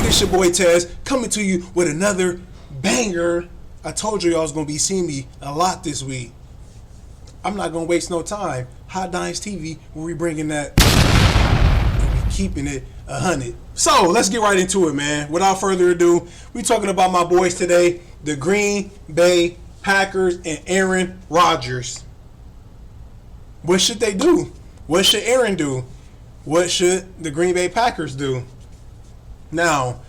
It's your boy Tez coming to you with another banger. I told you y'all was gonna be seeing me a lot this week. I'm not gonna waste no time. Hot Dimes TV, where we bringing that and we keeping it 100. So let's get right into it, man. Without further ado, we talking about my boys today, the Green Bay Packers and Aaron Rodgers. What should they do? What should Aaron do? What should the Green Bay Packers do? Now,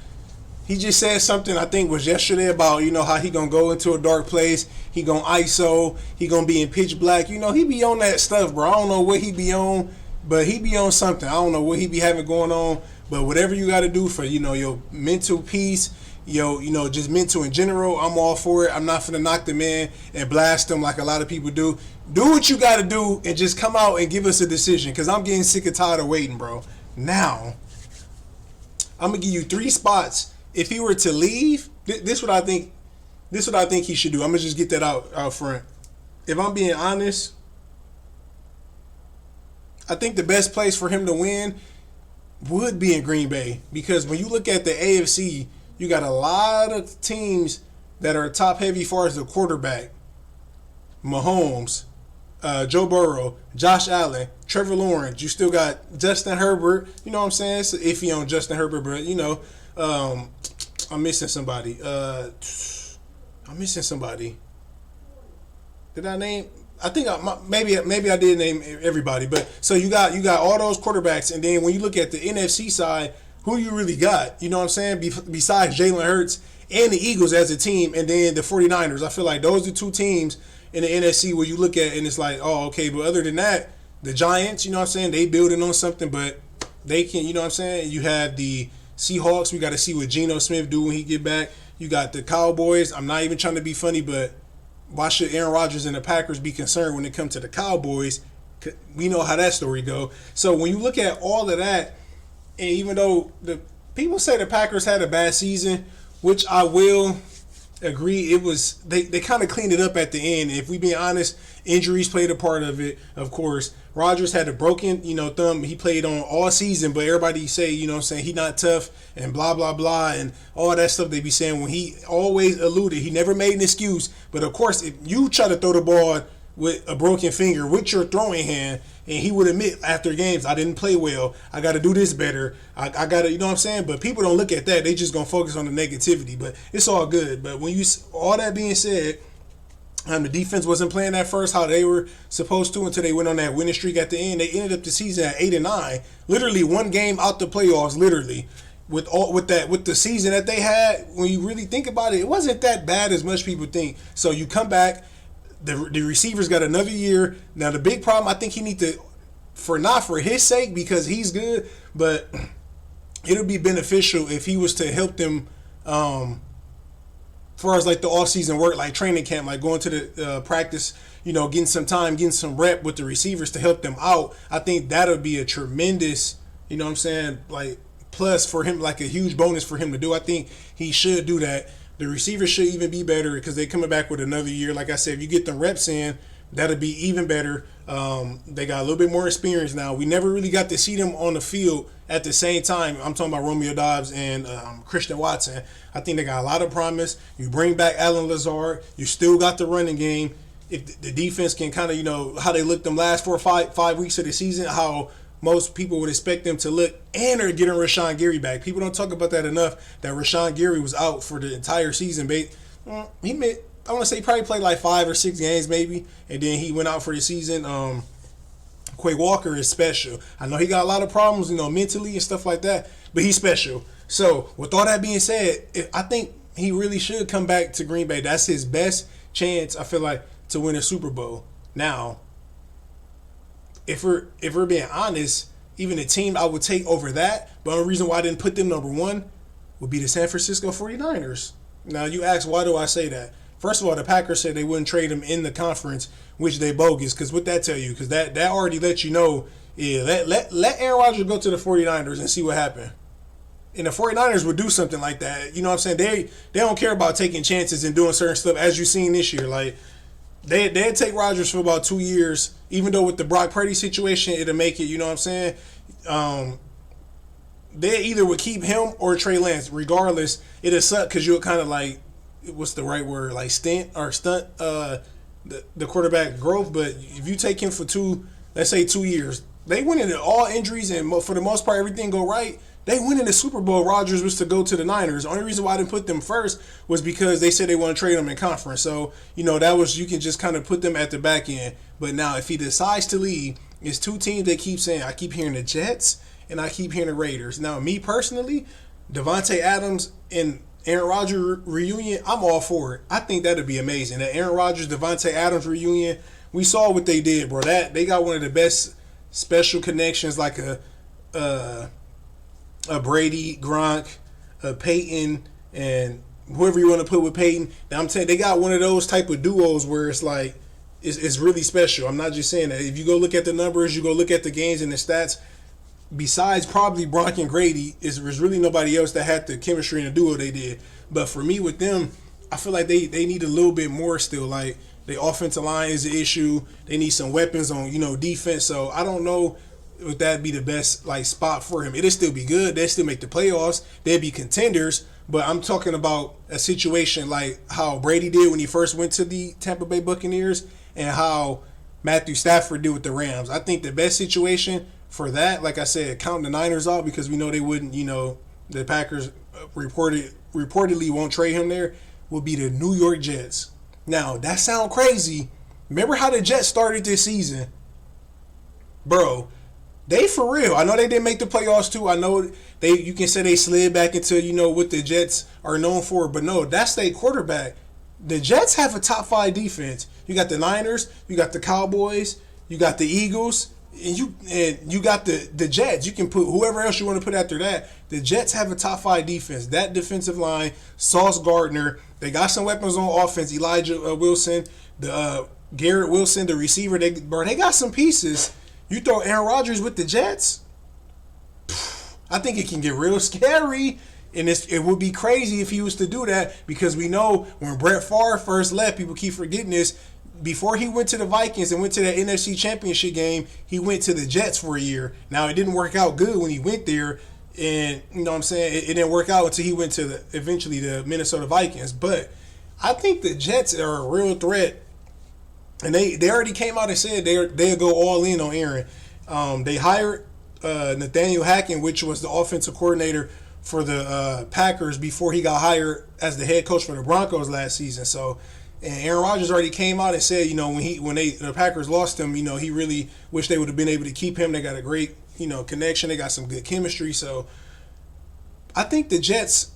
he just said something I think was yesterday about, how he gonna go into a dark place, he gonna ISO, he gonna be in pitch black. He be on that stuff, bro. I don't know what he be on, but he be on something. I don't know what he be having going on, but whatever you gotta do for, your mental peace, just mental in general, I'm all for it. I'm not finna knock the man and blast him like a lot of people do. Do what you gotta do and just come out and give us a decision, because I'm getting sick and tired of waiting, bro. Now, I'm gonna give you 3 spots. If he were to leave, this what I think. This what I think he should do. I'm gonna just get that out front. If I'm being honest, I think the best place for him to win would be in Green Bay, because when you look at the AFC, you got a lot of teams that are top heavy as far as the quarterback. Mahomes, Joe Burrow, Josh Allen, Trevor Lawrence. You still got Justin Herbert. You know what I'm saying? So if you on Justin Herbert, but I'm missing somebody. Did I name? I think maybe I did name everybody. But so you got all those quarterbacks, and then when you look at the NFC side, who you really got? You know what I'm saying? Besides Jalen Hurts and the Eagles as a team, and then the 49ers. I feel like those are 2 teams in the NFC where you look at and it's like, oh, okay. But other than that, the Giants, you know what I'm saying, they building on something, but they can, you know what I'm saying? You have the Seahawks. We got to see what Geno Smith do when he get back. You got the Cowboys. I'm not even trying to be funny, but why should Aaron Rodgers and the Packers be concerned when it comes to the Cowboys? We know how that story go. So when you look at all of that, and even though the people say the Packers had a bad season, which I will agree, it was they kind of cleaned it up at the end. If we be honest, injuries played a part of it, of course. Rodgers had a broken, thumb. He played on all season, but everybody say, he not tough and blah, blah, blah, and all that stuff they be saying when he always alluded. He never made an excuse. But, of course, if you try to throw the ball with a broken finger with your throwing hand, and he would admit after games, I didn't play well, I got to do this better, I got to, you know what I'm saying? But people don't look at that. They just going to focus on the negativity. But it's all good. But when all that being said, the defense wasn't playing at first how they were supposed to until they went on that winning streak at the end. They ended up the season at 8-9, literally 1 game out the playoffs. Literally, with the season that they had, when you really think about it, it wasn't that bad as much people think. So you come back, the receivers got another year. Now the big problem, I think he need to, not for his sake because he's good, but it'll be beneficial if he was to help them. As far as like the off-season work, like training camp, like going to the practice, getting some time, getting some rep with the receivers to help them out, I think that'll be a tremendous, like plus for him, like a huge bonus for him to do. I think he should do that. The receivers should even be better because they're coming back with another year. Like I said, if you get the reps in, that'll be even better. They got a little bit more experience now. We never really got to see them on the field at the same time. I'm talking about Romeo Doubs and Christian Watson. I think they got a lot of promise. You bring back Alan Lazard. You still got the running game. If the defense can kind of, how they looked them last 4 or 5 weeks of the season, how most people would expect them to look, and they're getting Rashawn Gary back. People don't talk about that enough, that Rashawn Gary was out for the entire season. I want to say he probably played like 5 or 6 games maybe, and then he went out for the season. Quay Walker is special. I know he got a lot of problems, mentally and stuff like that, but he's special. So with all that being said, I think he really should come back to Green Bay. That's his best chance, I feel like, to win a Super Bowl. Now, if we're being honest, even the team I would take over that, but the only reason why I didn't put them number 1 would be the San Francisco 49ers. Now you ask, why do I say that? First of all, the Packers said they wouldn't trade him in the conference, which they bogus. Because what that tell you? Because that already let you know, let Aaron Rodgers go to the 49ers and see what happened. And the 49ers would do something like that. You know what I'm saying? They don't care about taking chances and doing certain stuff, as you've seen this year. Like, they'd take Rodgers for about 2 years, even though with the Brock Purdy situation, it'll make it, you know what I'm saying? they either would keep him or Trey Lance. Regardless, it'll suck because you'll kind of like, what's the right word, like stint or stunt the quarterback growth. But if you take him for let's say 2 years, they win into all injuries and for the most part everything go right. They win in the Super Bowl. Rodgers was to go to the Niners. The only reason why I didn't put them first was because they said they want to trade them in conference. So, that was, you can just kind of put them at the back end. But now if he decides to leave, it's two teams that keep saying, I keep hearing the Jets and I keep hearing the Raiders. Now, me personally, Devontae Adams and Aaron Rodgers reunion, I'm all for it. I think that'd be amazing. That Aaron Rodgers, Devontae Adams reunion, we saw what they did, bro. They got one of the best special connections, like a Brady, Gronk, a Peyton, and whoever you want to put with Peyton. Now I'm saying they got one of those type of duos where it's like it's really special. I'm not just saying that. If you go look at the numbers, you go look at the games and the stats, besides probably Gronk and Grady, there's really nobody else that had the chemistry in the duo they did. But for me with them, I feel like they need a little bit more still. Like, the offensive line is an issue. They need some weapons on, defense. So I don't know if that'd be the best spot for him. It'll still be good. They'll still make the playoffs. They'll be contenders. But I'm talking about a situation like how Brady did when he first went to the Tampa Bay Buccaneers and how Matthew Stafford did with the Rams. I think the best situation for that, like I said, counting the Niners out because we know they wouldn't, the Packers reportedly won't trade him there, will be the New York Jets. Now, that sounds crazy. Remember how the Jets started this season? Bro, they for real. I know they didn't make the playoffs too. I know you can say they slid back into, what the Jets are known for. But no, that's their quarterback. The Jets have a top 5 defense. You got the Niners, you got the Cowboys, you got the Eagles, and you got the Jets. You can put whoever else you want to put after that. The Jets have a top 5 defense. That defensive line, Sauce Gardner, they got some weapons on offense. Elijah Wilson, the Garrett Wilson, the receiver. They got some pieces. You throw Aaron Rodgers with the Jets, I think it can get real scary. And it would be crazy if he was to do that because we know when Brett Favre first left, people keep forgetting this. Before he went to the Vikings and went to that NFC Championship game, he went to the Jets for a year. Now, it didn't work out good when he went there. And, you know what I'm saying, it didn't work out until he went to eventually the Minnesota Vikings. But I think the Jets are a real threat. And they already came out and said they'll go all in on Aaron. They hired Nathaniel Hackett, which was the offensive coordinator for the Packers before he got hired as the head coach for the Broncos last season. So, and Aaron Rodgers already came out and said, when the Packers lost him, he really wished they would have been able to keep him. They got a great, connection. They got some good chemistry. So, I think the Jets,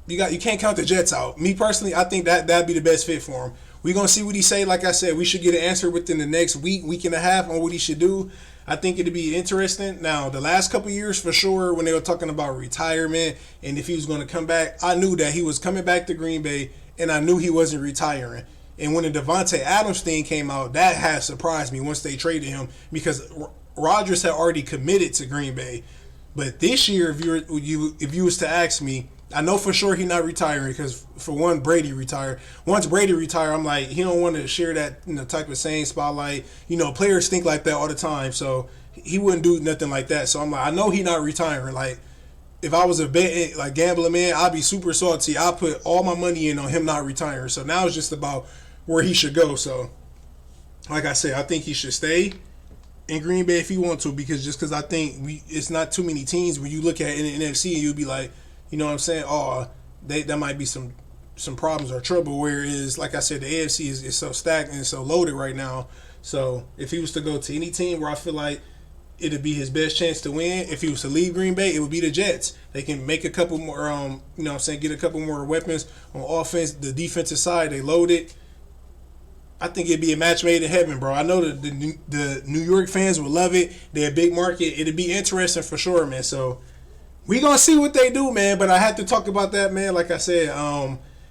you can't count the Jets out. Me personally, I think that'd be the best fit for him. We're going to see what he say. Like I said, we should get an answer within the next week and a half on what he should do. I think it'd be interesting. Now, the last couple of years, for sure, when they were talking about retirement and if he was going to come back, I knew that he was coming back to Green Bay, and I knew he wasn't retiring. And when the Devontae Adams thing came out, that had surprised me once they traded him because Rodgers had already committed to Green Bay. But this year, if you was to ask me, I know for sure he's not retiring because, for one, Brady retired. Once Brady retired, I'm like, he don't want to share that type of same spotlight. Players think like that all the time, so he wouldn't do nothing like that. So I'm like, I know he's not retiring. Like, if I was a bet, gambling man, I'd be super salty. I'd put all my money in on him not retiring. So now it's just about where he should go. So, like I said, I think he should stay in Green Bay if he wants to because I think it's not too many teams when you look at it in the NFC and you'd be like, you know what I'm saying? Oh, that might be some problems or trouble. Whereas, like I said, the AFC is so stacked and so loaded right now. So if he was to go to any team where I feel like it'd be his best chance to win, if he was to leave Green Bay, it would be the Jets. They can make a couple more, get a couple more weapons on offense. The defensive side, they loaded. I think it'd be a match made in heaven, bro. I know the New York fans would love it. They're a big market. It'd be interesting for sure, man. So we gonna see what they do, man. But I had to talk about that, man. Like I said,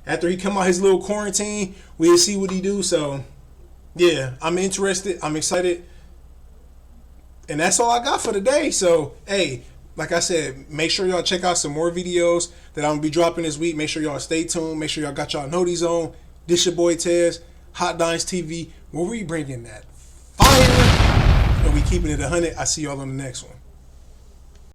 after he come out his little quarantine, we'll see what he do. So, yeah, I'm interested. I'm excited. And that's all I got for today. So, hey, like I said, make sure y'all check out some more videos that I'm gonna be dropping this week. Make sure y'all stay tuned. Make sure y'all got y'all noties on. This your boy Tez, Hot Dines TV, where we bringing that fire and we keeping it 100. I see y'all on the next one.